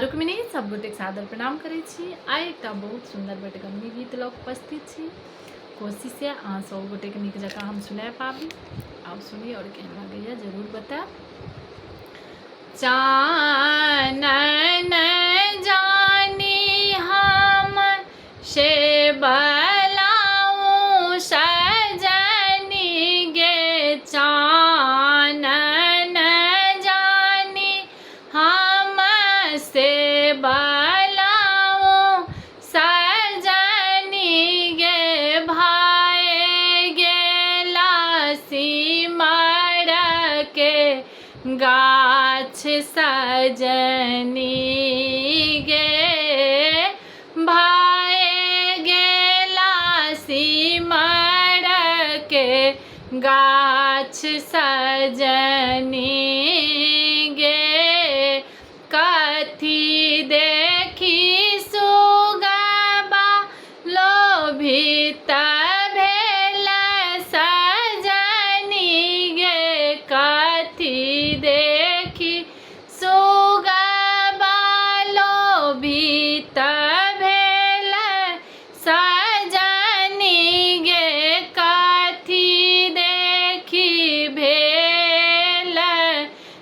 रुक्मिणी सब गोटे सादर प्रणाम करै छी। आइ एकटा बहुत सुंदर बटगमनी गीत लऽ उपस्थित छी। कोशिश है अहाँ सब गोटे के नीक जकाँ हम सुना पाबी। आब सुनी और केहन लगैया जरूर बताएब। चानन जानी हम से बलाऊं सजनी गे, चानन जानी हम से बलाऊं सजनी गे, भाई गेला सिमर के गाछ सजनी गे, भाई गेला सिमर के गाछ सजनी गे। कथी देखी सुगबा लोभित भेल सजनी गे, कथी देखी सुगबा लोभित भेल सजनी गे, कथी देखी भेल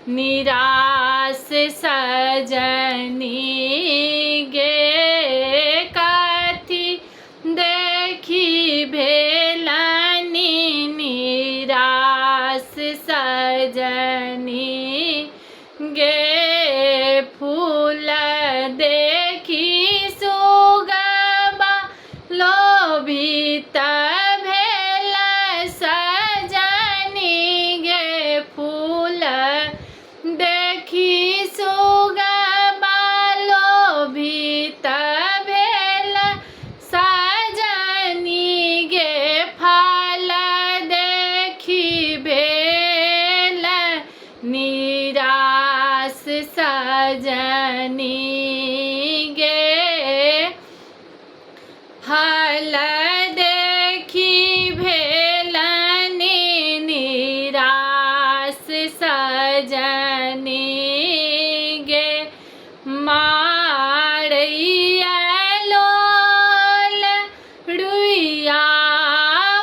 निराश सजनी गे, कथी देखी भेल निराश सजनी गे। फूल देखी सुगबा लोभित भेल सजनी गे, फूल देखी सुगबा लोभित भेल सजनी गे, फल देखी भेल निराश सजनी गे, फल देखी भेल निराश सजनी गे। मारैया लोल रुइया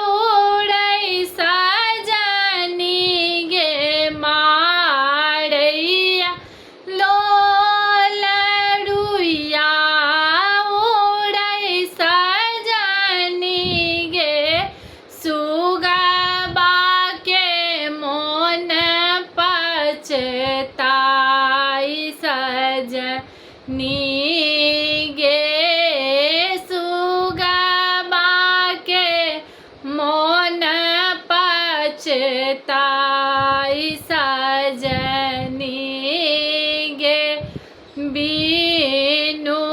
उड़ै सजनी गे, मारैया लोल रुइया उड़ै सजनी गे, सुगबा के मोन पछताई सजनी गे, सुगबा के मोन पछताई सजनी गे। बिनुआ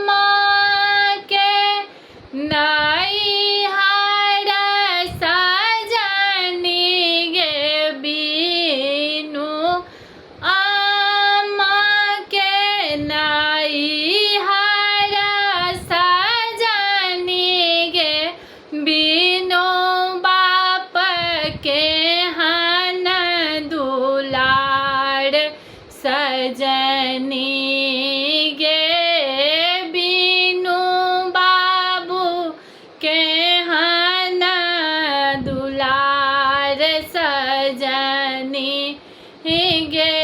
माँ के नैहर सजनी गे, बिनु माँ के नैहर सजनी गे, बिनु बाप के हन दुलार सजनी गे, बिनु बाबू के हन दुलार सजनी गे,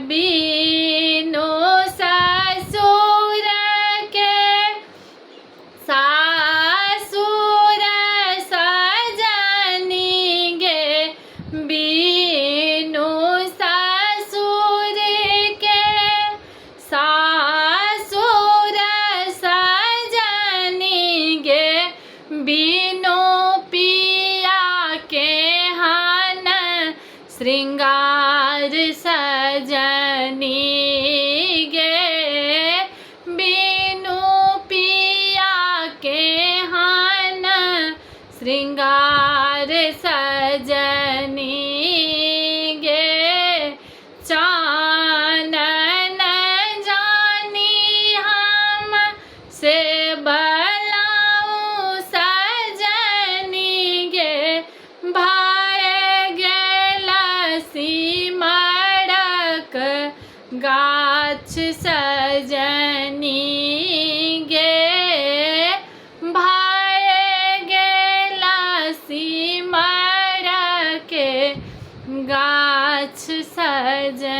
बिनु ससुर के सासुर सजनी गे, बिनु ससुर के सजनी गे भाय गेला सिमर के गाछ सजनी